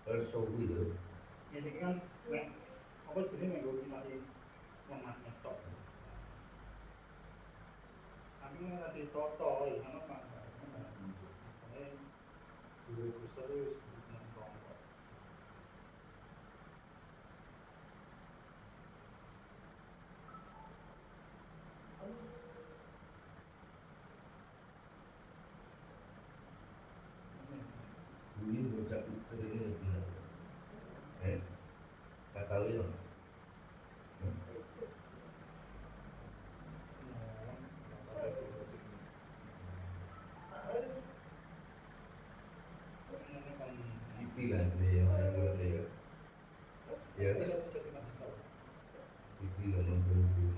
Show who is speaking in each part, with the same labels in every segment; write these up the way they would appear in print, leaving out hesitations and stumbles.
Speaker 1: Also gitu.
Speaker 2: Ini kan nek apa jenenge nggo mari lemah nyetok. Tapi nek ati toto ya ono Pak. Saya dua besar wis nonton kok.
Speaker 1: Bunyi bocah puter ini gila. Tak tahu ya. Iki kan dia yang buat dia. Ya, iki kan nonton dulu.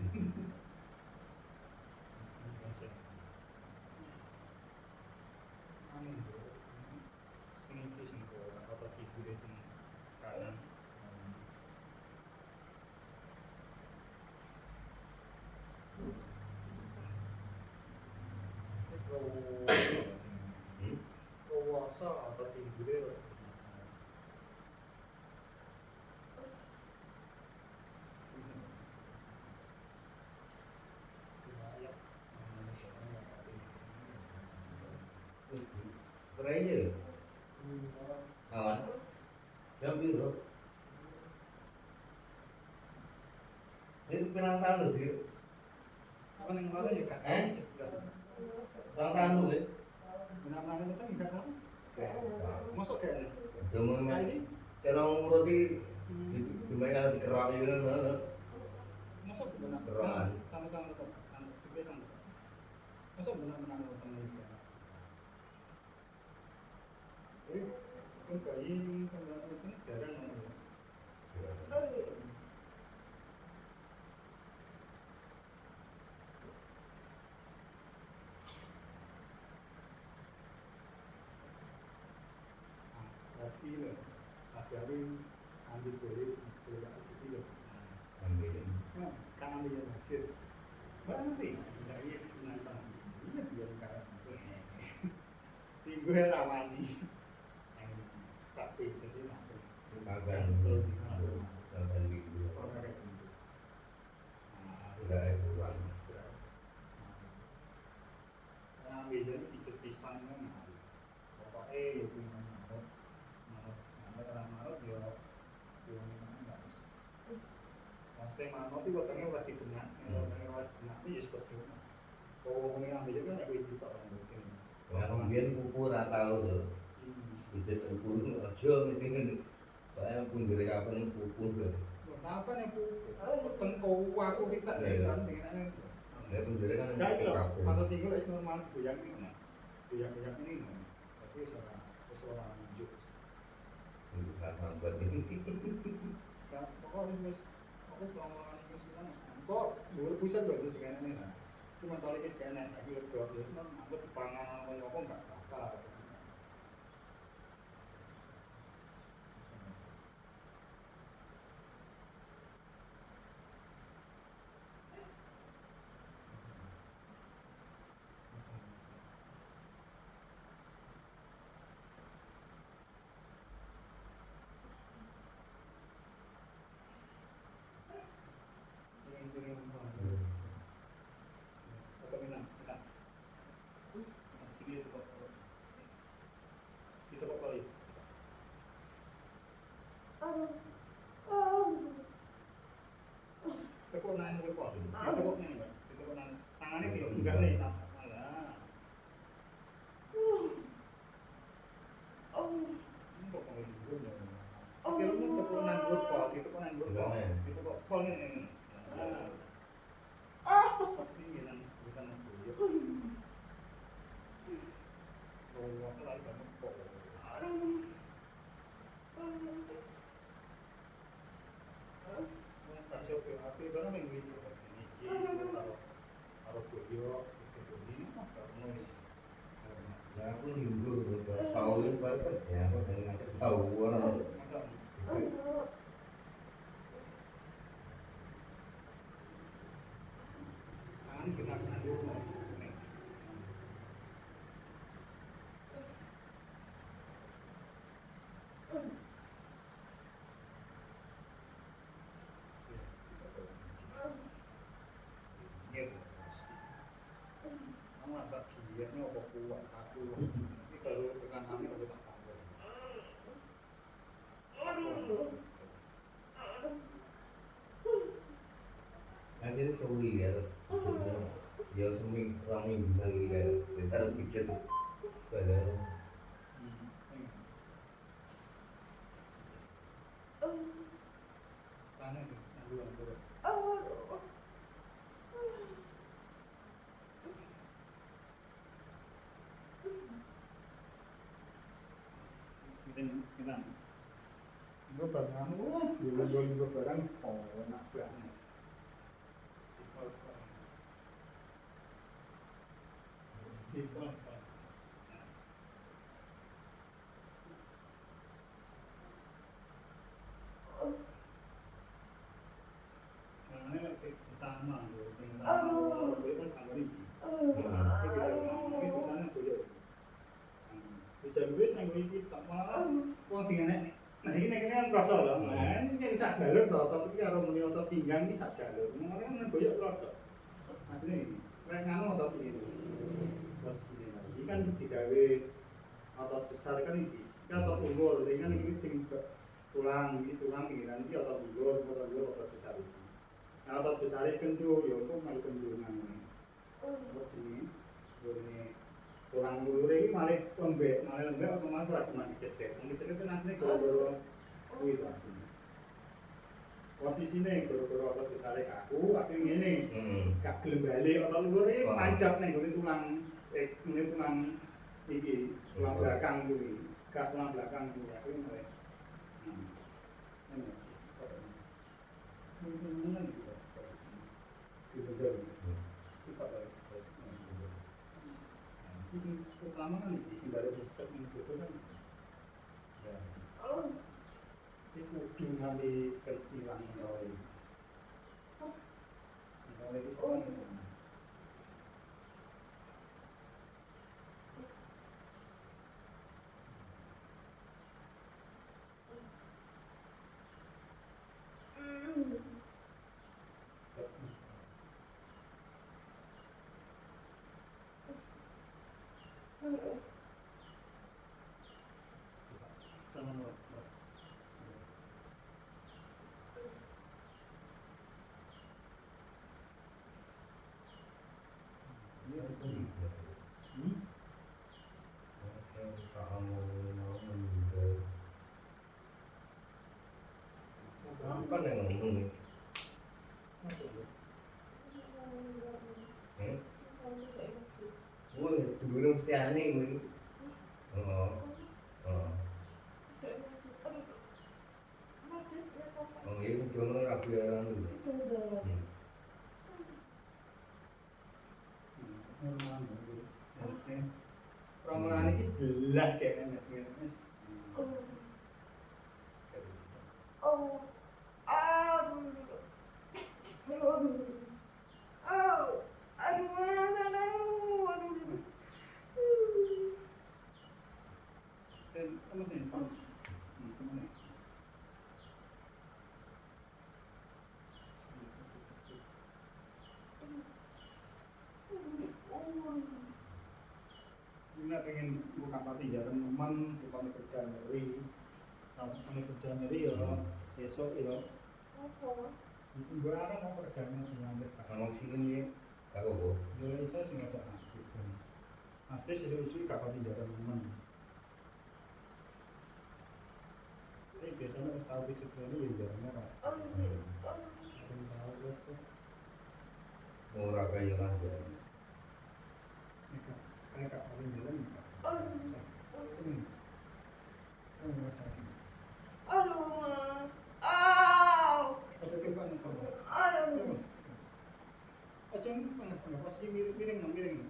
Speaker 2: Puasa atau tidurnya
Speaker 1: Terakhir, kawan. Jam biru. Ini pirang tahun loh, Dik.
Speaker 2: apa yang kemarin ya kak?
Speaker 1: Pirang tahun loh, ya.
Speaker 2: Benar-benar itu kan enggak tahu. Masuk kayaknya.
Speaker 1: Demam terong roti dimainkan kerak itu kan.
Speaker 2: Masuk benar.
Speaker 1: Kerangan.
Speaker 2: Sama-sama tetap. Sebenarnya sama. Masuk benar-benar nonton itu. Jadi kan bayi kan itu jarang nonton. Lagi loh, lagi ambil dari sekolah itu loh.
Speaker 1: Ambilin.
Speaker 2: Kan ambil yang hasil. Berarti dari senasa iya biar karat. Tinggal rawani. Tapi jadi langsung.
Speaker 1: Makan makan minggu. Udah pulang.
Speaker 2: Ambil jadi pijet pisang kan. Pokoknya ya punya manut. Manut orang manut ya enggak bisa. Sampai manut itu katanya udah dibenak, katanya udah dibenak sih ya seperti itu. Kalau pengen ambil juga nggak bisa tak orang mungkin.
Speaker 1: Kemudian kuku tahu loh. Pijet kuku aja mendingan. Saya pun dari kapan kuku tuh.
Speaker 2: Kenapa nih bu? Tengkau aku kita dengan ini.
Speaker 1: Ya pun dari kan
Speaker 2: kuku. Kalau tinggal es normal goyang ini, goyang ini. Tapi seorang lanjut.
Speaker 1: Untuk sambat ini.
Speaker 2: Ya pokoknya wis aku ngomong iki sisan. Kok dhuwur pusat lho terus kene nih. Cuma kali iki kene iki lho terus aku dipangan apa enggak bakal. Tekunan kok. Tekunan. Tekunan tangane ki enggak nih sama. Alah. Kok kok itu ya. Sikilmu tekunan kok, tekunan kok. Itu kok pol ini. Tapi yang bukan aku. Oh, aku lagi kamu kok. Tak siapa aku itu kan minggu itu. Ini taruh video itu ini kamu
Speaker 1: Ya aku libur tahun berapa ya aku dengan tahu orang
Speaker 2: tangan kita dulu. Ini apa kuat aku. Ini baru tekanannya udah tak tambah.
Speaker 1: Akhirnya sewi ya, ya seming orang minggu lagi kan, kita pikir pada
Speaker 2: Tanah itu, aduh aduh. Kita gue barang gue barang enak banget. Karena masih utama, itu kan anggar ini. Ini tulisannya beliau. Bisa nulis nang iki tak malah wong dingene. Nah iki nek kan rasa lho. Nah iki sak jalur to, tapi karo muni otot pinggang iki sak jalur. Ngono kan boyok rasa. Asline iki. Nek nganu otot iki. Terus ini kan digawe otot besar kan iki. Iki otot ulur, ini kan iki sing tulang iki kan iki otot ulur, otot besar iki. Nah otot besar iki kendu ya kok malah kendungan. Terus ini tulang ulure iki malah lembek otomatis aku mati cedek. Mung cedek kan asline gara-gara kuwi to asline. Posisine gara-gara otot besare kaku, ngene. Gak gelem balik otot ulure pancap ning gone tulang tulang iki, tulang belakang kuwi. Gak tulang belakang kuwi aku malah. Ini betul. Kita ini pertama kan ini baru bisa mengikuti kan ya ini kudu nanti ketilang oleh itu sama
Speaker 1: apa yang ngomong nih? Woi, dulu mesti aneh gue. Oh, ini cuma rapi orang dulu.
Speaker 2: Rombongan ini belas kayaknya mas. Ini pengen buka pati jalan teman, bukan kerja nyeri. Kalau kerja nyeri ya besok ya. Di sembarang mau kerjanya semuanya.
Speaker 1: Ngomong sini ya, kau kok?
Speaker 2: Jadi saya sih nggak ada. Pasti isu kapal jalan teman. Tapi biasanya harus tahu itu ini jalannya pas.
Speaker 1: Murah kayak aja.
Speaker 2: Kayak kapal jalan.
Speaker 3: Aduh mas,
Speaker 2: Ada tempat yang kamu.
Speaker 3: aduh.
Speaker 2: Aja pasti miring.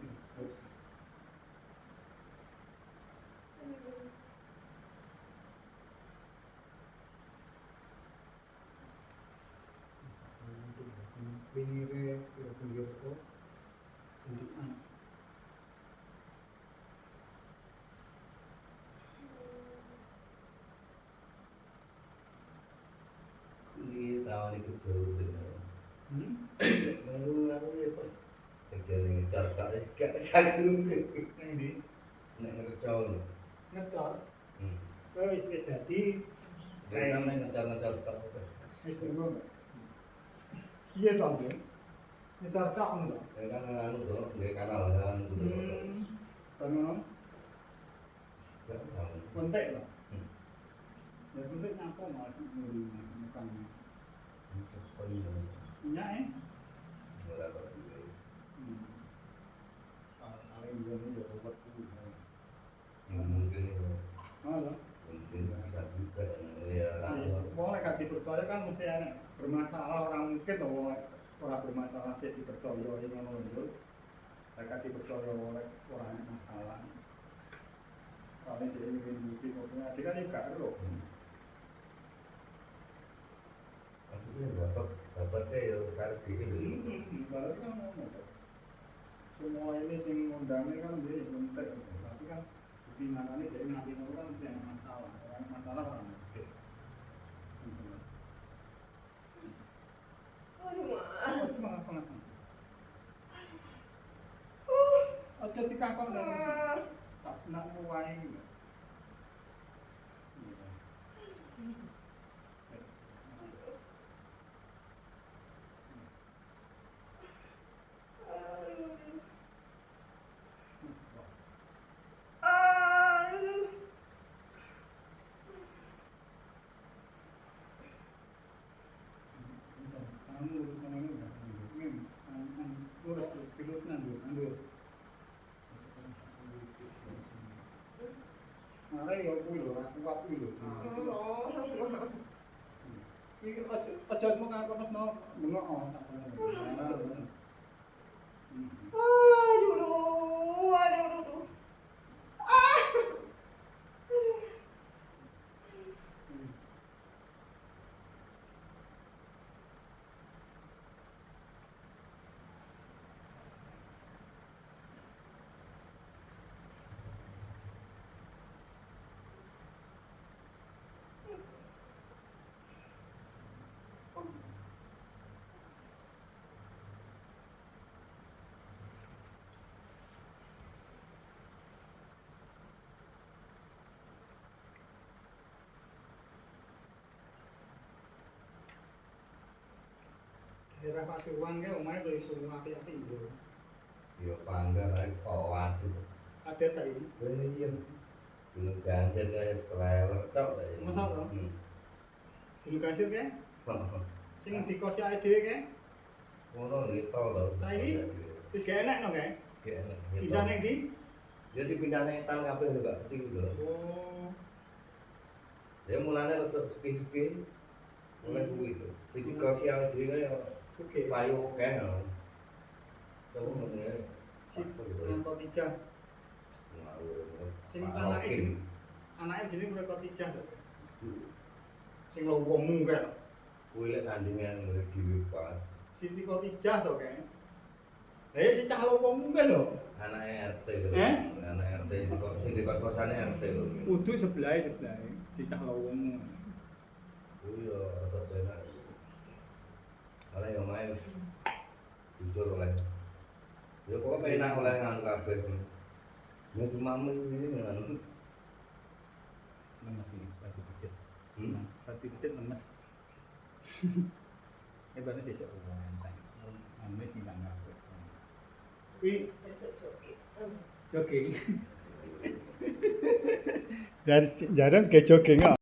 Speaker 2: Pinggirnya pinggir kok sendikan.
Speaker 1: Ini tahun itu jauh dengan.
Speaker 2: Hmm?
Speaker 1: Baru aku ya pak. Kerjaan ini carka, gak sakit
Speaker 2: Yang di
Speaker 1: nek ngecol.
Speaker 2: ngecor.
Speaker 1: Hmm.
Speaker 2: Kowe wis dadi
Speaker 1: Mereka main ngecol-ngecol tok.
Speaker 2: wis ngono. Iya to, Bro. Nyetor tok ngono.
Speaker 1: Ya kan anu to, nggih kanal-kanal kudu.
Speaker 2: Kan ngono.
Speaker 1: Ya, tahu.
Speaker 2: Kontek lho.
Speaker 1: Hmm.
Speaker 2: Ya kontek napa mau nguri bukan.
Speaker 1: Seperti ini.
Speaker 2: Minyak
Speaker 1: Ora kok duwe.
Speaker 2: Kalau ini ya obat kuwi.
Speaker 1: Mungkin itu.
Speaker 2: Halo.
Speaker 1: Mungkin bisa juga ya langsung.
Speaker 2: Wong lek gak dipercaya kan mesti enak bermasalah, orang mungkin to wong ora bermasalah sik dipercaya ngono lho. Lek gak dipercaya oleh ora enak masalah. Kalau dia ingin bukti maksudnya dia kan juga ero.
Speaker 1: Maksudnya dapatnya ya karena diri dulu.
Speaker 2: Ibarat kan ngono to. Semua ini sing ngundangnya kan dia bentek, tapi kan bukti nyatanya dia nanti ngono kan mesti ada masalah. Orang masalah orang bukti.
Speaker 3: Aduh, Mas.
Speaker 2: Semangat semangat. Aja dikakon
Speaker 3: Ah.
Speaker 2: tak nak muai.
Speaker 3: Aduh.
Speaker 2: Kamu urus sama ini enggak? Urus pilot nandur. Mare yo kuwi lho, aku kuwi lho. Iki aja mau kan pas no bengok tak ngono.
Speaker 3: Aduh. Ah.
Speaker 2: Daerah Pasuruan ke omahe wis suruh api-api lho.
Speaker 1: Ya pangga lagi kok waduh.
Speaker 2: Ada cah ini.
Speaker 1: Iya. Gunung Ganjen kayak setelah tok.
Speaker 2: Masa toh? Dulu kasir ke?
Speaker 1: Heeh.
Speaker 2: Sing dikosi awake dhewe ke?
Speaker 1: Ngono gitu lho.
Speaker 2: Saiki wis gak enak no ke?
Speaker 1: Gak enak.
Speaker 2: Pindah ning ndi?
Speaker 1: Jadi pindahnya tang kabeh lho Kak, penting lho.
Speaker 2: Oh.
Speaker 1: Ya mulane untuk suki-suki mulai kuwi itu. Sing dikosi awake dhewe ya
Speaker 2: Oke.
Speaker 1: payu akeh lho. Coba ngene.
Speaker 2: Sing nonton tijah. Sing anake jenenge mereka tijah lho. Sing lowomu ke?
Speaker 1: Kuwi lek tandingan ngene dhewe Pak.
Speaker 2: Siti kok tijah to ke? Lah ya si cah lowomu ke lho.
Speaker 1: Anake RT lho.
Speaker 2: Eh?
Speaker 1: Anake RT kok sing di kos-kosane RT lho.
Speaker 2: Kudu sebelah si cah lowomu.
Speaker 1: Kuwi yo rada penak. Malah yo main jujur oleh. Ya pokoknya penak oleh nganu kabeh. Ya cuma ini nganu.
Speaker 2: Lemes iki, pati pijet.
Speaker 1: Hmm.
Speaker 2: Pati pijet lemes. Hebatnya sesuk enteng. Ame sing nang kabeh. Kuwi jogging. Dari jarang ke jogging.